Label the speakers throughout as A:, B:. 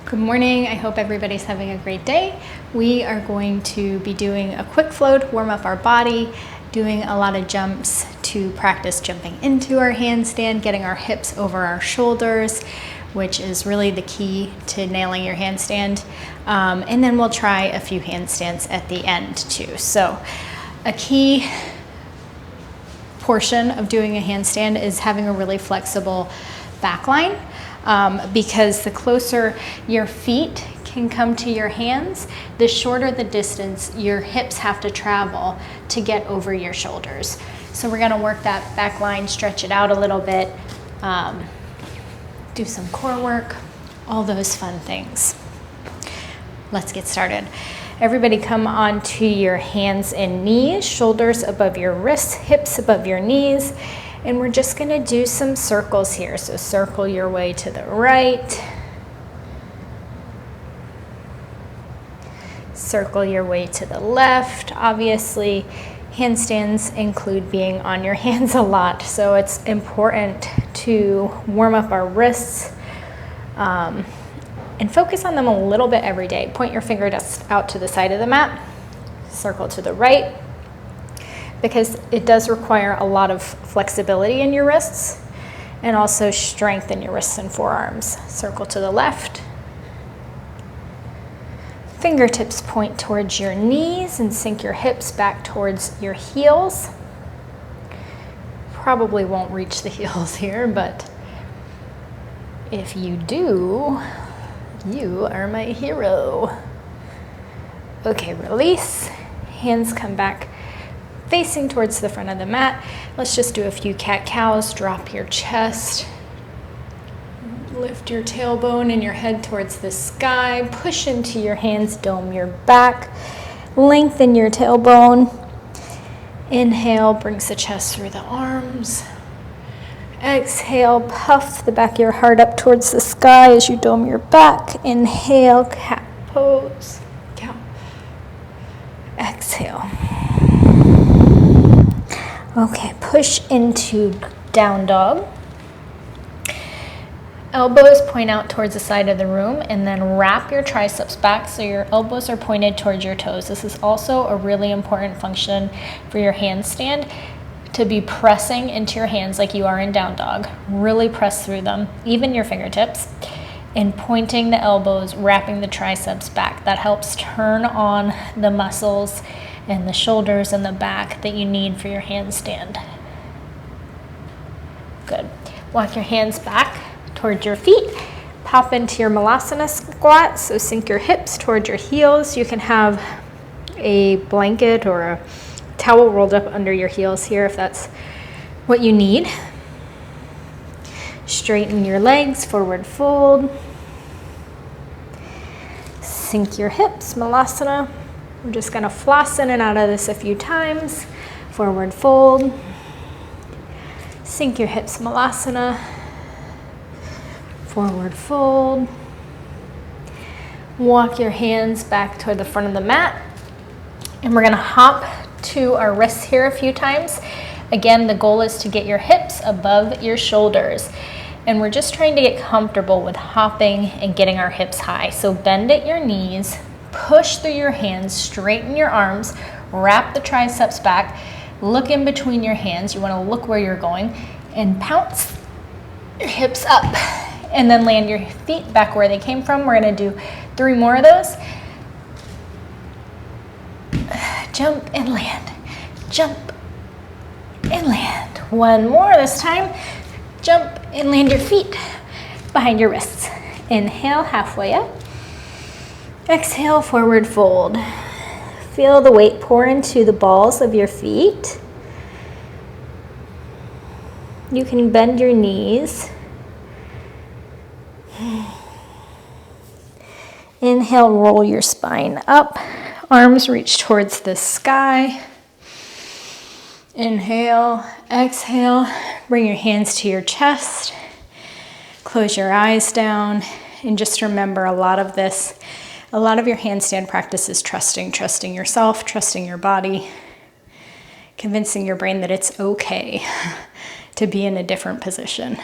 A: Good morning. I hope everybody's having a great day. We are going to be doing a quick flow to warm up our body, doing a lot of jumps to practice jumping into our handstand, getting our hips over our shoulders, which is really the key to nailing your handstand. And then we'll try a few handstands at the end too. So a key portion of doing a handstand is having a really flexible back line. Because the closer your feet can come to your hands, the shorter the distance your hips have to travel to get over your shoulders. So we're gonna work that back line, stretch it out a little bit, do some core work, all those fun things. Let's get started. Everybody come onto your hands and knees, shoulders above your wrists, hips above your knees. And we're just gonna do some circles here. So circle your way to the right. Circle your way to the left. Obviously, handstands include being on your hands a lot. So it's important to warm up our wrists and focus on them a little bit every day. Point your fingertips out to the side of the mat. Circle to the right, because it does require a lot of flexibility in your wrists and also strength in your wrists and forearms. Circle to the left. Fingertips point towards your knees and sink your hips back towards your heels. Probably won't reach the heels here, but if you do, you are my hero. Okay, release. Hands come back facing towards the front of the mat. Let's just do a few cat-cows. Drop your chest. Lift your tailbone and your head towards the sky. Push into your hands, dome your back. Lengthen your tailbone. Inhale, brings the chest through the arms. Exhale, puff the back of your heart up towards the sky as you dome your back. Inhale, cat pose. Cow. Exhale. Okay, push into down dog. Elbows point out towards the side of the room, and then wrap your triceps back so your elbows are pointed towards your toes. This is also a really important function for your handstand, to be pressing into your hands like you are in down dog. Really press through them, even your fingertips, and pointing the elbows, wrapping the triceps back. That helps turn on the muscles and the shoulders and the back that you need for your handstand. Good. Walk your hands back towards your feet. Pop into your malasana squat. So sink your hips towards your heels. You can have a blanket or a towel rolled up under your heels here if that's what you need. Straighten your legs, forward fold. Sink your hips, malasana. We're just gonna floss in and out of this a few times. Forward fold. Sink your hips, malasana. Forward fold. Walk your hands back toward the front of the mat. And we're gonna hop to our wrists here a few times. Again, the goal is to get your hips above your shoulders. And we're just trying to get comfortable with hopping and getting our hips high. So bend at your knees. Push through your hands, straighten your arms, wrap the triceps back, look in between your hands. You want to look where you're going and pounce your hips up, and then land your feet back where they came from. We're going to do 3 more of those. Jump and land, jump and land. 1 more this time. Jump and land your feet behind your wrists. Inhale, halfway up. Exhale, forward fold. Feel the weight pour into the balls of your feet. You can bend your knees. Inhale, roll your spine up. Arms reach towards the sky. Inhale, exhale. Bring your hands to your chest. Close your eyes down. And just remember, a lot of your handstand practice is trusting yourself, trusting your body, convincing your brain that it's okay to be in a different position.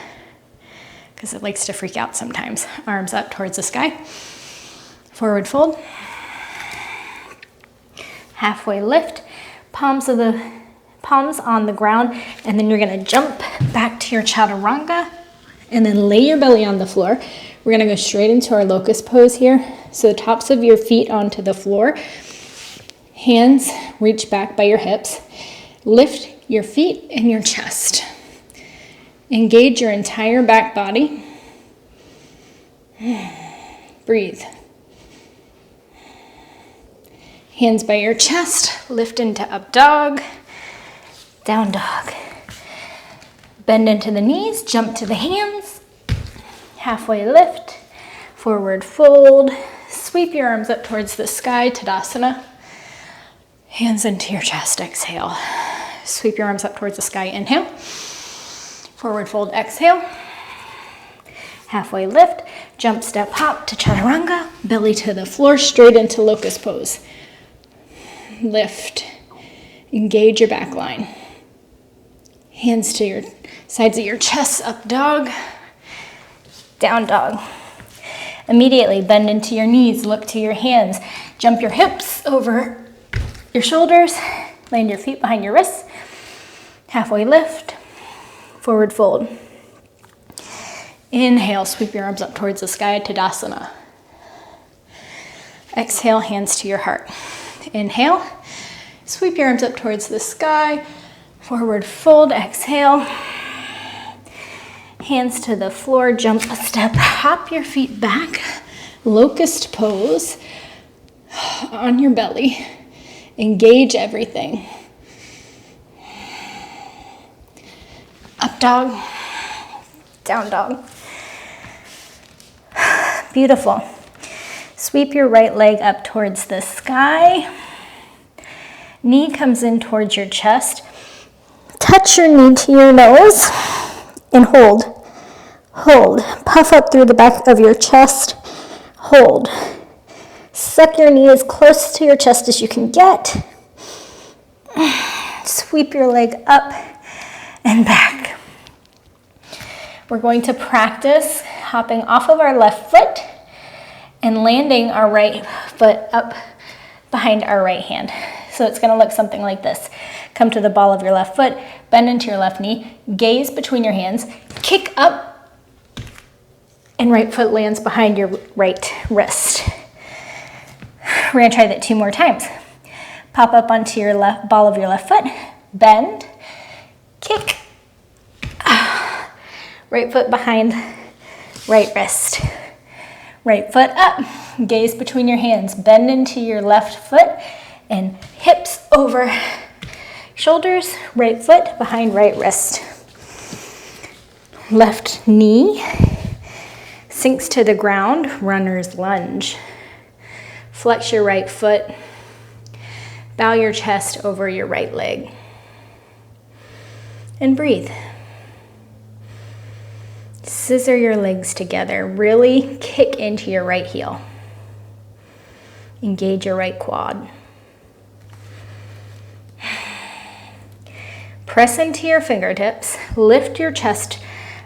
A: because it likes to freak out sometimes. Arms up towards the sky. Forward fold. Halfway lift. Palms on the ground, and then you're gonna jump back to your chaturanga and then lay your belly on the floor. We're gonna go straight into our locust pose here. So the tops of your feet onto the floor. Hands reach back by your hips. Lift your feet and your chest. Engage your entire back body. Breathe. Hands by your chest. Lift into up dog. Down dog. Bend into the knees. Jump to the hands. Halfway lift. Forward fold. Sweep your arms up towards the sky. Tadasana. Hands into your chest. Exhale. Sweep your arms up towards the sky. Inhale. Forward fold. Exhale. Halfway lift. Jump, step, hop to chaturanga. Belly to the floor. Straight into locust pose. Lift. Engage your back line. Hands to your sides of your chest. Up dog. Down dog. Immediately bend into your knees. Look to your hands. Jump your hips over your shoulders. Land your feet behind your wrists. Halfway lift. Forward fold. Inhale. Sweep your arms up towards the sky. Tadasana. Exhale. Hands to your heart. Inhale. Sweep your arms up towards the sky. Forward fold. Exhale. Hands to the floor. Jump a step. Hop your feet back. Locust pose on your belly. Engage everything. Up dog. Down dog. Beautiful. Sweep your right leg up towards the sky. Knee comes in towards your chest. Touch your knee to your nose and hold. Hold. Puff up through the back of your chest. Hold. Suck your knee as close to your chest as you can get. Sweep your leg up and back. We're going to practice hopping off of our left foot and landing our right foot up behind our right hand. So it's going to look something like this. Come to the ball of your left foot, bend into your left knee, gaze between your hands, kick up, and right foot lands behind your right wrist. We're going to try that 2 more times. Pop up onto your left ball of your left foot, bend, kick, right foot behind right wrist. Right foot up, gaze between your hands, bend into your left foot and hips over shoulders, right foot behind right wrist. Left knee sinks to the ground, runner's lunge. Flex your right foot, bow your chest over your right leg, and breathe. Scissor your legs together. Really kick into your right heel. Engage your right quad. Press into your fingertips. Lift your chest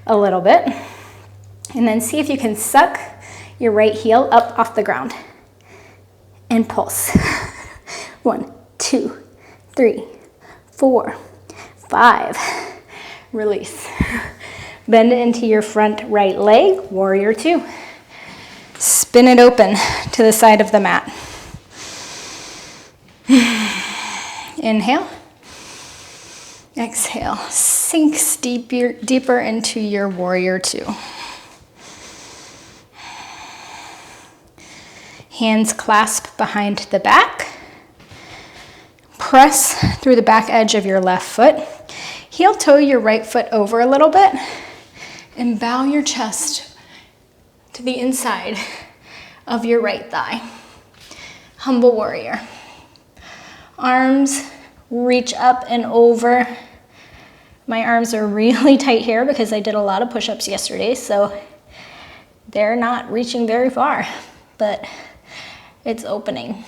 A: a little bit. And then see if you can suck your right heel up off the ground. And pulse. 1, 2, 3, 4, 5. Release. Bend into your front right leg, warrior 2. Spin it open to the side of the mat. Inhale. Exhale. Sinks deeper into your warrior 2. Hands clasp behind the back. Press through the back edge of your left foot. Heel toe your right foot over a little bit. And bow your chest to the inside of your right thigh. Humble warrior. Arms reach up and over. My arms are really tight here because I did a lot of push-ups yesterday, so they're not reaching very far, but it's opening.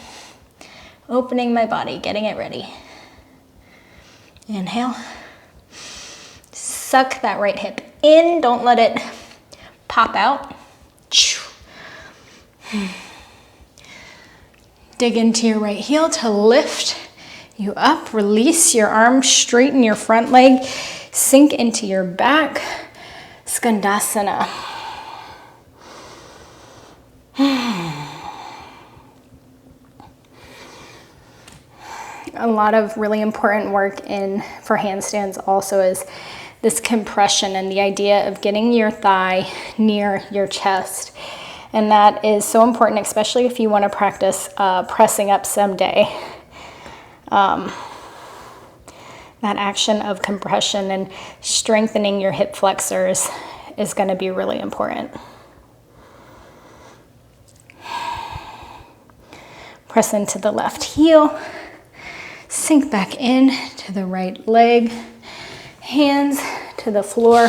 A: Opening my body, getting it ready. Inhale. Suck that right hip in, don't let it pop out. Dig into your right heel to lift you up. Release your arms, straighten your front leg, sink into your back. Skandasana. A lot of really important work for handstands also is this compression and the idea of getting your thigh near your chest. And that is so important, especially if you want to practice pressing up someday. That action of compression and strengthening your hip flexors is going to be really important. Press into the left heel. Sink back in to the right leg. Hands to the floor.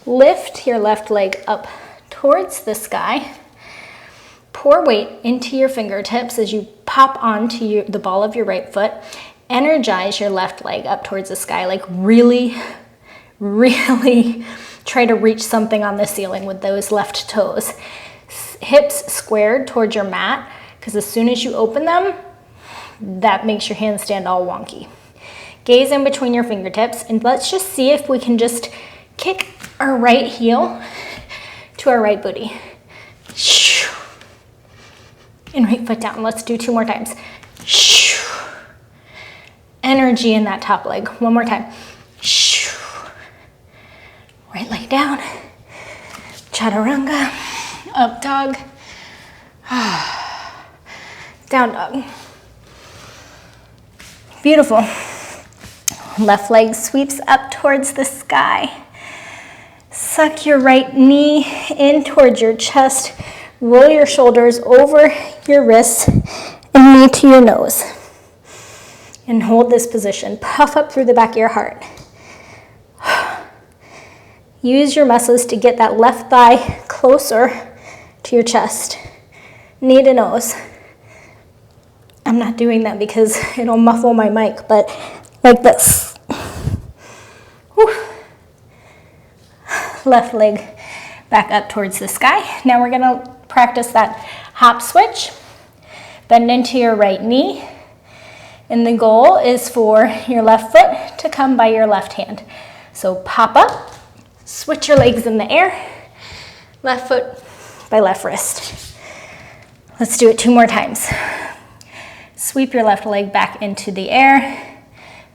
A: Lift your left leg up towards the sky. Pour weight into your fingertips as you pop onto the ball of your right foot. Energize your left leg up towards the sky. Like really, really try to reach something on the ceiling with those left toes. Hips squared towards your mat, because as soon as you open them, that makes your handstand all wonky. Gaze in between your fingertips, and let's just see if we can just kick our right heel to our right booty. And right foot down. Let's do 2 more times. Energy in that top leg. 1 more time. Right leg down. Chaturanga. Up dog. Down dog. Beautiful. Left leg sweeps up towards the sky. Suck your right knee in towards your chest. Roll your shoulders over your wrists and knee to your nose. And hold this position. Puff up through the back of your heart. Use your muscles to get that left thigh closer to your chest. Knee to nose. I'm not doing that because it'll muffle my mic, but like this. Whew. Left leg back up towards the sky. Now we're gonna practice that hop switch. Bend into your right knee. And the goal is for your left foot to come by your left hand. So pop up, switch your legs in the air, left foot by left wrist. Let's do it 2 more times. Sweep your left leg back into the air,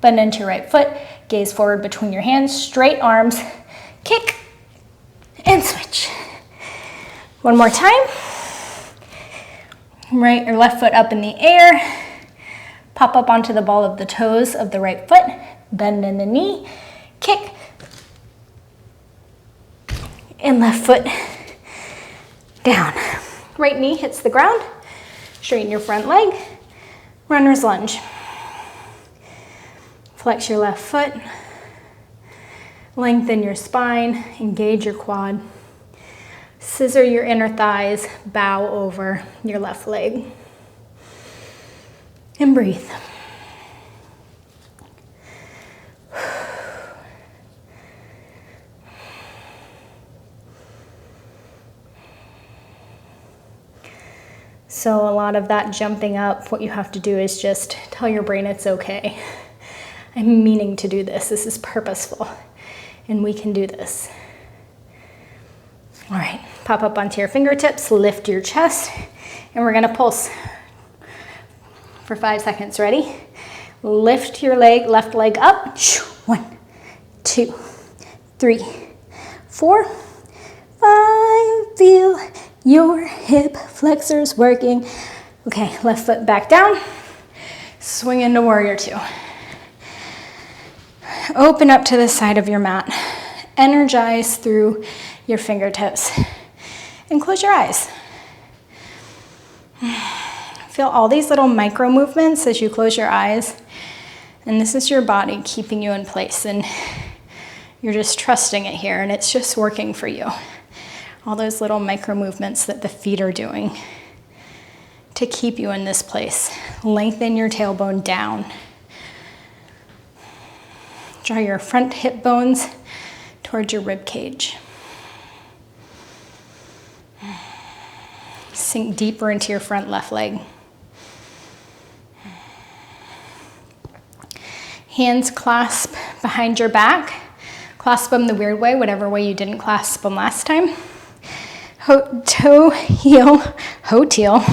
A: bend into your right foot, gaze forward between your hands, straight arms, kick, and switch. 1 more time. Right or left foot up in the air. Pop up onto the ball of the toes of the right foot. Bend in the knee. Kick. And left foot down. Right knee hits the ground. Straighten your front leg. Runner's lunge. Flex your left foot. Lengthen your spine. Engage your quad. Scissor your inner thighs. Bow over your left leg. And breathe. So a lot of that jumping up, what you have to do is just tell your brain it's okay. I'm meaning to do this. This is purposeful. And we can do this. All right, pop up onto your fingertips, lift your chest, and we're gonna pulse for 5 seconds. Ready? Lift your left leg up. 1, 2, 3, 4, 5. Feel your hip flexors working. Okay, left foot back down. Swing into warrior 2. Open up to the side of your mat. Energize through your fingertips. And close your eyes. Feel all these little micro movements as you close your eyes. And this is your body keeping you in place. And you're just trusting it here. And it's just working for you. All those little micro movements that the feet are doing to keep you in this place. Lengthen your tailbone down. Draw your front hip bones towards your rib cage. sink deeper into your front left leg. Hands clasp behind your back. Clasp them the weird way, whatever way you didn't clasp them last time. Toe, heel, heel.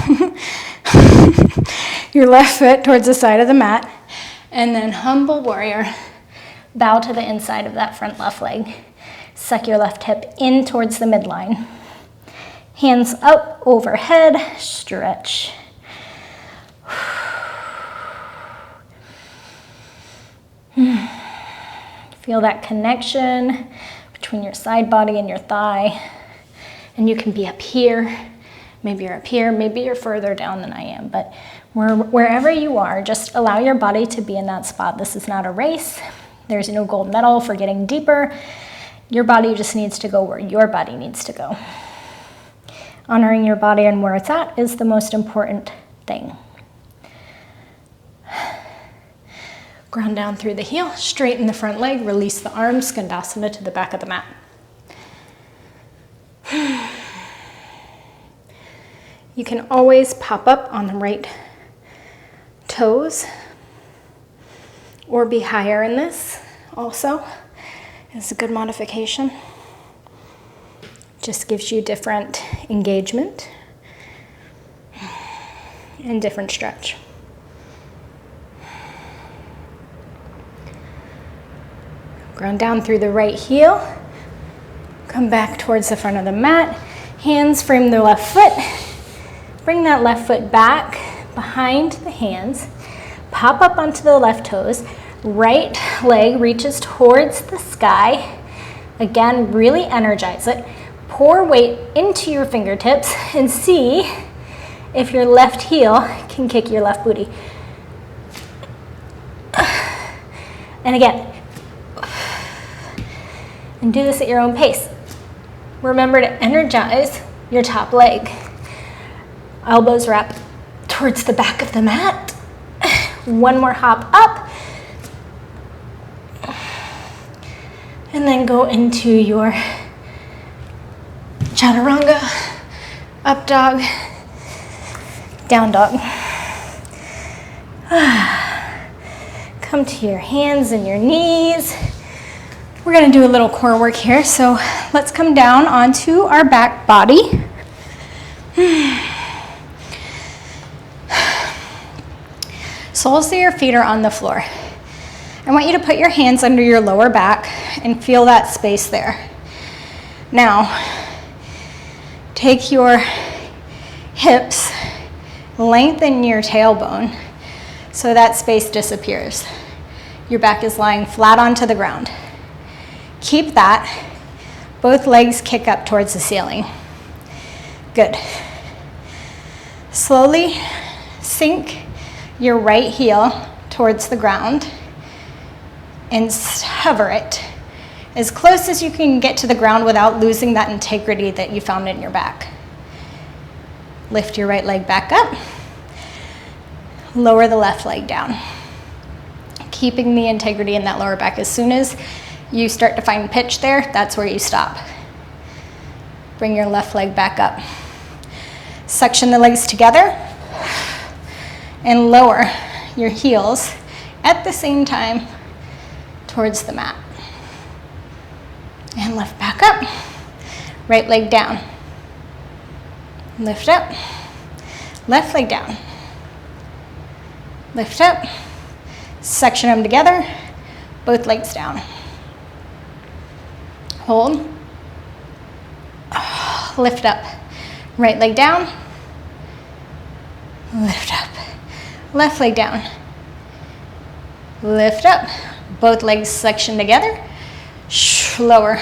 A: Your left foot towards the side of the mat. And then humble warrior. Bow to the inside of that front left leg. Suck your left hip in towards the midline. Hands up overhead, stretch. Feel that connection between your side body and your thigh. And you can be up here, maybe you're up here, maybe you're further down than I am, but wherever you are, just allow your body to be in that spot. This is not a race. There's no gold medal for getting deeper. Your body just needs to go where your body needs to go. Honoring your body and where it's at is the most important thing. Ground down through the heel, straighten the front leg, release the arms, Skandasana to the back of the mat. You can always pop up on the right toes or be higher in this also. It's a good modification. Just gives you different engagement and different stretch. Ground down through the right heel. Come back towards the front of the mat. Hands frame the left foot. Bring that left foot back behind the hands. Pop up onto the left toes. Right leg reaches towards the sky. Again, really energize it. Pour weight into your fingertips and see if your left heel can kick your left booty. And again. And do this at your own pace. Remember to energize your top leg. Elbows wrap towards the back of the mat. One more hop up. And then go into your chaturanga, up dog, down dog. Come to your hands and your knees. We're gonna do a little core work here, so let's come down onto our back body. Soles of your feet are on the floor. I want you to put your hands under your lower back and feel that space there. Now, take your hips, lengthen your tailbone so that space disappears. Your back is lying flat onto the ground. Keep that. Both legs kick up towards the ceiling. Good. Slowly sink your right heel towards the ground and hover it as close as you can get to the ground without losing that integrity that you found in your back. Lift your right leg back up. Lower the left leg down. Keeping the integrity in that lower back. As soon as you start to find pitch there, that's where you stop. Bring your left leg back up. Suction the legs together and lower your heels at the same time towards the mat. And lift back up. Right leg down. Lift up. Left leg down. Lift up. Suction them together. Both legs down. Hold. Lift up. Right leg down. Lift up. Left leg down. Lift up. Both legs suction together. Lower.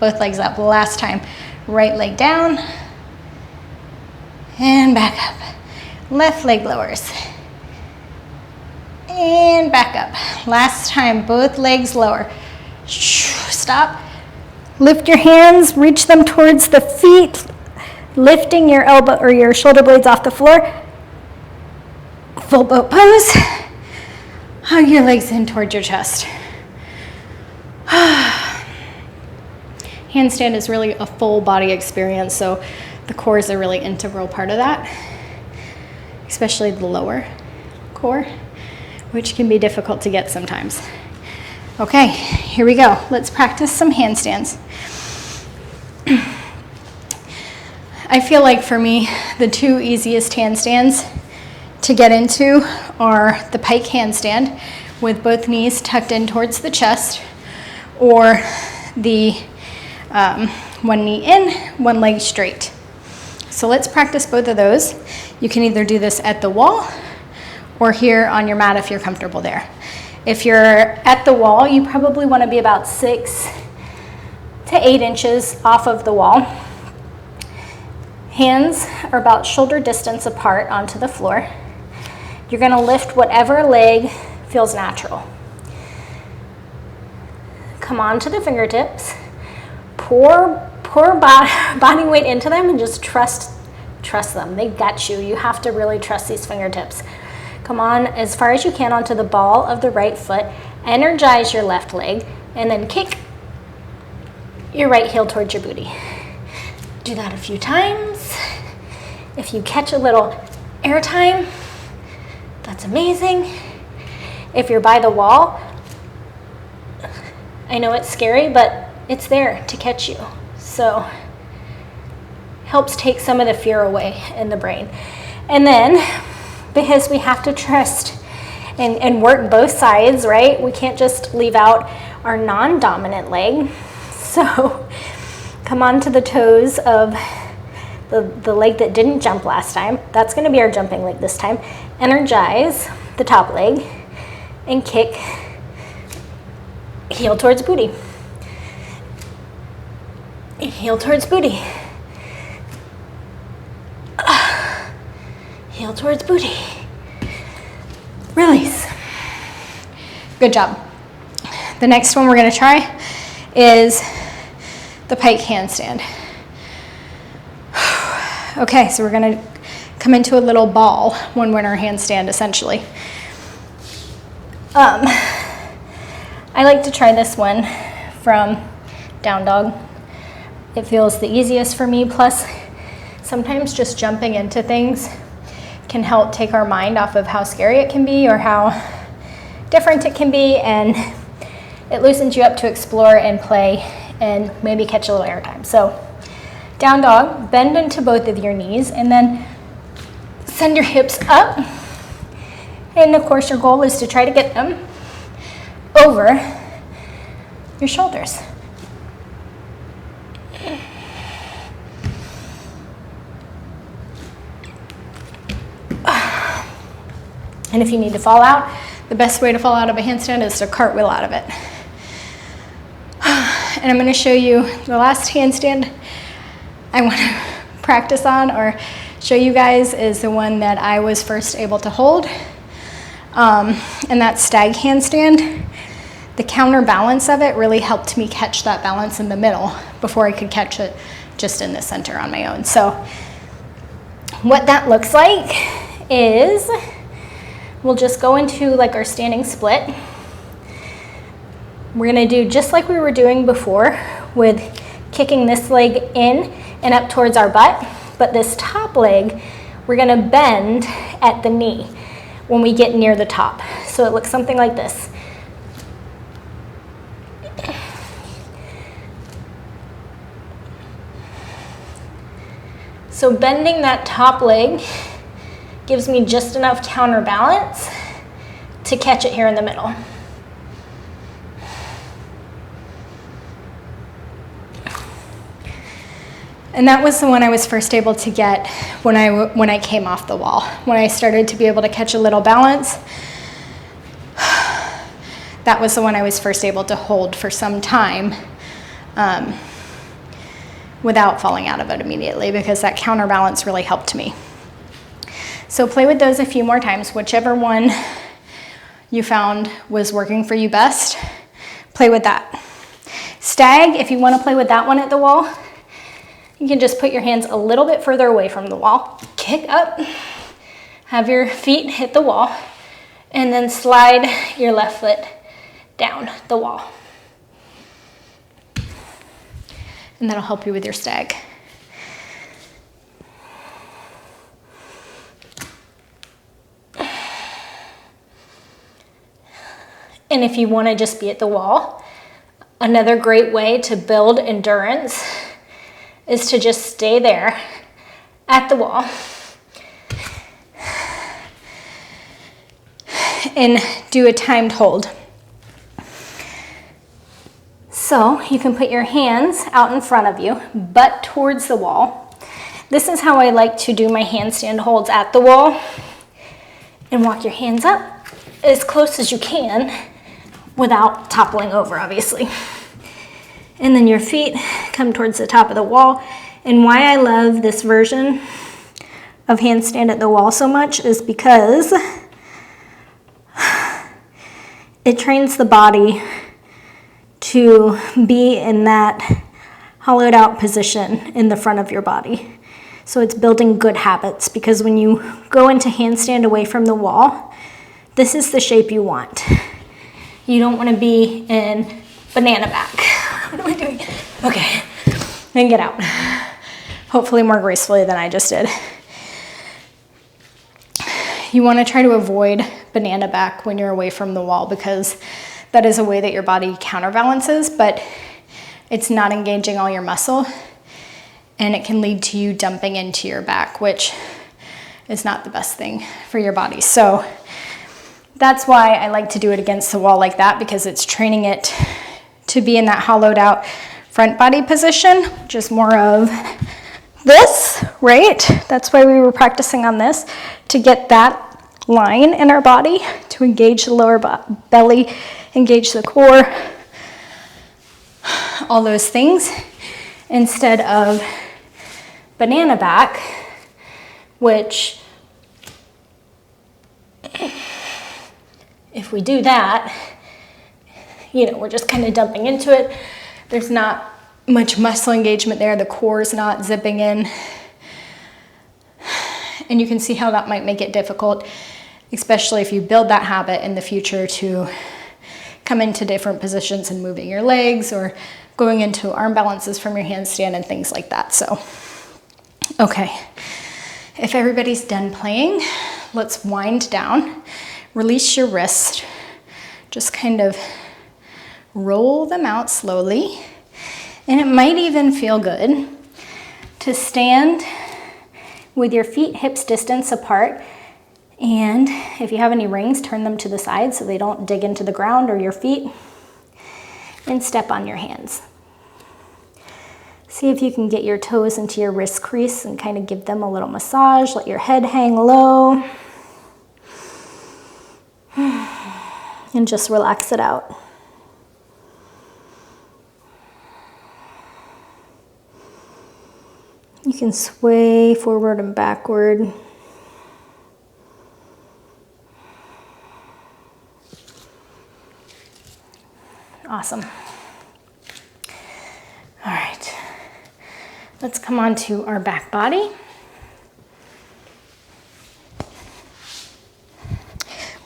A: Both legs up. Last time. Right leg down. And back up. Left leg lowers. And back up. Last time, both legs lower. Stop. Lift your hands, reach them towards the feet, lifting your elbow or your shoulder blades off the floor. Full boat pose. Hug your legs in towards your chest. Handstand is really a full body experience, so the core is a really integral part of that, especially the lower core, which can be difficult to get sometimes. Okay, here we go. Let's practice some handstands. I feel like for me, the two easiest handstands to get into are the pike handstand with both knees tucked in towards the chest, or the one knee in, one leg straight. So let's practice both of those. You can either do this at the wall or here on your mat if you're comfortable there. If you're at the wall, you probably want to be about 6 to 8 inches off of the wall. Hands are about shoulder distance apart onto the floor. You're going to lift whatever leg feels natural. Come on to the fingertips. Pour body weight into them and just trust them. They got you. You have to really trust these fingertips. Come on as far as you can onto the ball of the right foot. Energize your left leg and then kick your right heel towards your booty. Do that a few times. If you catch a little air time, that's amazing. If you're by the wall, I know it's scary, but it's there to catch you. So helps take some of the fear away in the brain. And then, because we have to trust and work both sides, right? We can't just leave out our non-dominant leg. So come onto the toes of the leg that didn't jump last time. That's going to be our jumping leg this time. Energize the top leg and kick heel towards booty. Heel towards booty. Heel towards booty. Release. Good job. The next one we're going to try is the pike handstand. Okay, so we're going to come into a little ball when we're in our handstand, essentially. I like to try this one from down dog. It feels the easiest for me, plus sometimes just jumping into things can help take our mind off of how scary it can be or how different it can be, and it loosens you up to explore and play and maybe catch a little airtime. So down dog, bend into both of your knees and then send your hips up. And of course your goal is to try to get them over your shoulders. And if you need to fall out, the best way to fall out of a handstand is to cartwheel out of it. And I'm going to show you the last handstand I want to practice on or show you guys is the one that I was first able to hold. And that's stag handstand. The counterbalance of it really helped me catch that balance in the middle before I could catch it just in the center on my own. So what that looks like is we'll just go into like our standing split. We're going to do just like we were doing before with kicking this leg in and up towards our butt, but this top leg we're going to bend at the knee when we get near the top. So it looks something like this. So bending that top leg gives me just enough counterbalance to catch it here in the middle. And that was the one I was first able to get when I came off the wall. When I started to be able to catch a little balance, that was the one I was first able to hold for some time without falling out of it immediately, because that counterbalance really helped me. So play with those a few more times. Whichever one you found was working for you best, play with that. Stag, if you want to play with that one at the wall, you can just put your hands a little bit further away from the wall. Kick up, have your feet hit the wall, and then slide your left foot down the wall. and that'll help you with your stag. And if you want to just be at the wall, another great way to build endurance is to just stay there at the wall and do a timed hold. So you can put your hands out in front of you, butt towards the wall. This is how I like to do my handstand holds at the wall. And walk your hands up as close as you can without toppling over, obviously. And then your feet come towards the top of the wall. And why I love this version of handstand at the wall so much is because it trains the body to be in that hollowed out position in the front of your body. So it's building good habits, because when you go into handstand away from the wall, this is the shape you want. You don't want to be in banana back. What am I doing? Okay, and get out. Hopefully more gracefully than I just did. You want to try to avoid banana back when you're away from the wall, because that is a way that your body counterbalances, but it's not engaging all your muscle, and it can lead to you dumping into your back, which is not the best thing for your body. So that's why I like to do it against the wall like that, because it's training it to be in that hollowed out front body position, which is more of this, right? That's why we were practicing on this, to get that line in our body, to engage the lower belly, engage the core, all those things, instead of banana back, which if we do that, you know, we're just kind of dumping into it. There's not much muscle engagement there. The core is not zipping in. And you can see how that might make it difficult, especially if you build that habit in the future to come into different positions and moving your legs, or going into arm balances from your handstand and things like that. So, okay, if everybody's done playing, let's wind down, release your wrist, just kind of roll them out slowly. And it might even feel good to stand with your feet hips distance apart. And if you have any rings, turn them to the side so they don't dig into the ground or your feet. And step on your hands. See if you can get your toes into your wrist crease and kind of give them a little massage. Let your head hang low. And just relax it out. You can sway forward and backward. Awesome. All right, let's come on to our back body.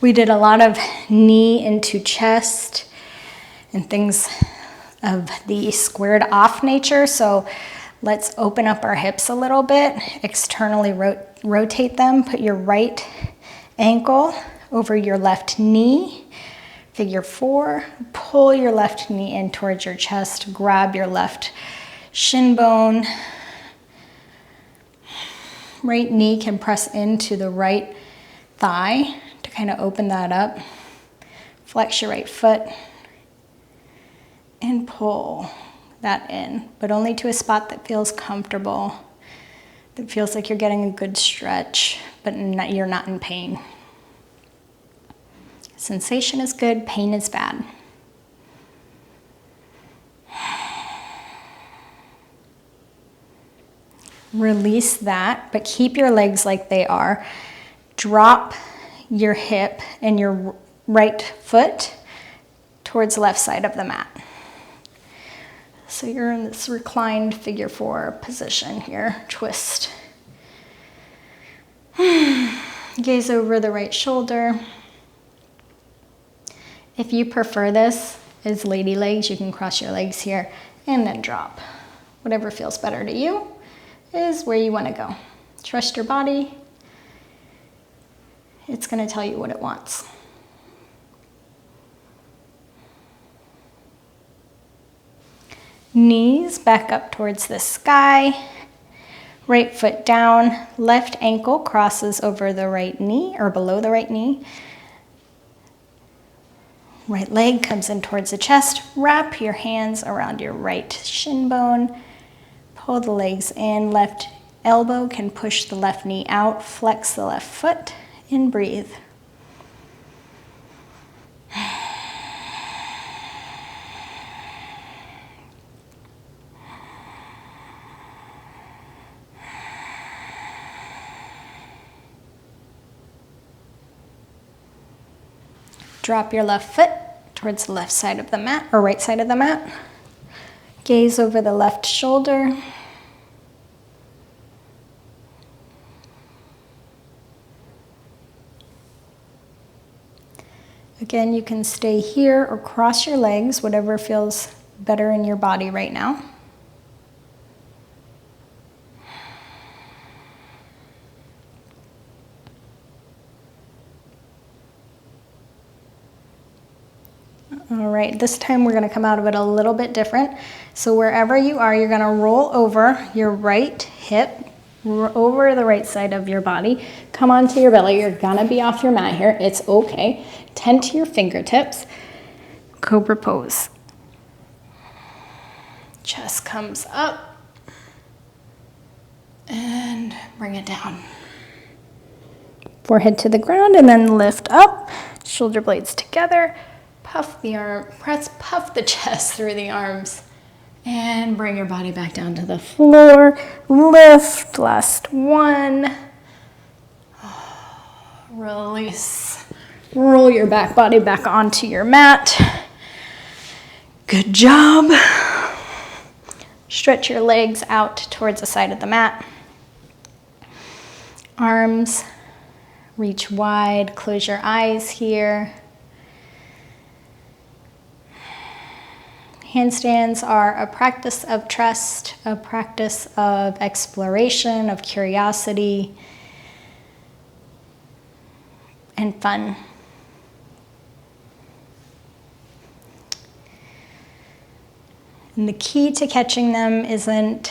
A: We did a lot of knee into chest and things of the squared off nature. So let's open up our hips a little bit, externally rotate them, put your right ankle over your left knee, figure 4, pull your left knee in towards your chest, grab your left shin bone. Right knee can press into the right thigh to kind of open that up. Flex your right foot and pull that in, but only to a spot that feels comfortable, that feels like you're getting a good stretch, but you're not in pain. Sensation is good, pain is bad. Release that, but keep your legs like they are. Drop your hip and your right foot towards the left side of the mat. So you're in this reclined figure 4 position here, twist. Gaze over the right shoulder. If you prefer this as lady legs, you can cross your legs here and then drop. Whatever feels better to you is where you want to go. Trust your body. It's going to tell you what it wants. Knees back up towards the sky. Right foot down. Left ankle crosses over the right knee or below the right knee. Right leg comes in towards the chest. Wrap your hands around your right shin bone. Pull the legs in. Left elbow can push the left knee out. Flex the left foot and breathe. Drop your left foot towards the left side of the mat or right side of the mat. Gaze over the left shoulder. Again, you can stay here or cross your legs, whatever feels better in your body right now. All right, this time we're gonna come out of it a little bit different. So wherever you are, you're gonna roll over your right hip, over the right side of your body. Come onto your belly. You're gonna be off your mat here. It's okay. Tend to your fingertips. Cobra pose. Chest comes up. And bring it down. Forehead to the ground and then lift up. Shoulder blades together. Puff the chest through the arms and bring your body back down to the floor. Lift, last one. Release. Roll your back body back onto your mat. Good job. Stretch your legs out towards the side of the mat. Arms reach wide. Close your eyes here. Handstands are a practice of trust, a practice of exploration, of curiosity, and fun. And the key to catching them isn't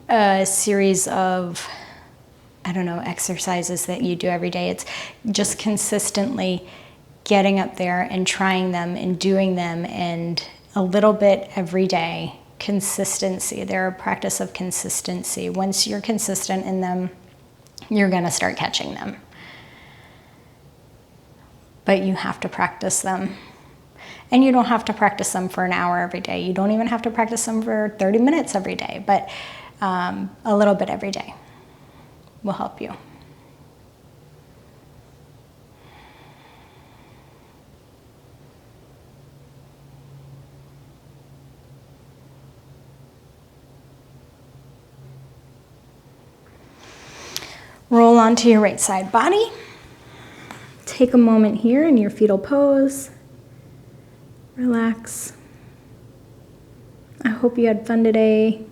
A: a series of exercises that you do every day. It's just consistently getting up there and trying them and doing them and a little bit every day. Consistency. They're a practice of consistency. Once you're consistent in them, you're gonna start catching them. But you have to practice them. And you don't have to practice them for an hour every day. You don't even have to practice them for 30 minutes every day, but a little bit every day will help you. Roll onto your right side body. Take a moment here in your fetal pose. Relax. I hope you had fun today.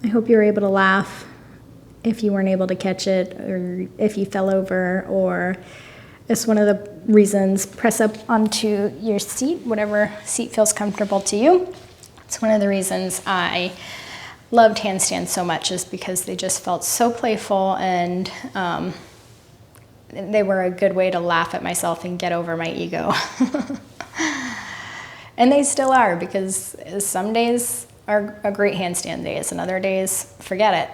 A: I hope you were able to laugh if you weren't able to catch it, or if you fell over, or it's one of the reasons. Press up onto your seat, whatever seat feels comfortable to you. It's one of the reasons I loved handstands so much, is because they just felt so playful, and they were a good way to laugh at myself and get over my ego. And they still are, because some days are a great handstand days and other days, forget it.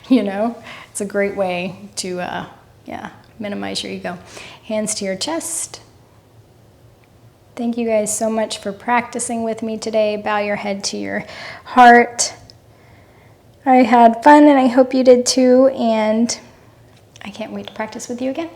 A: You know, it's a great way to, minimize your ego. Hands to your chest. Thank you guys so much for practicing with me today. Bow your head to your heart. I had fun and I hope you did too, and I can't wait to practice with you again.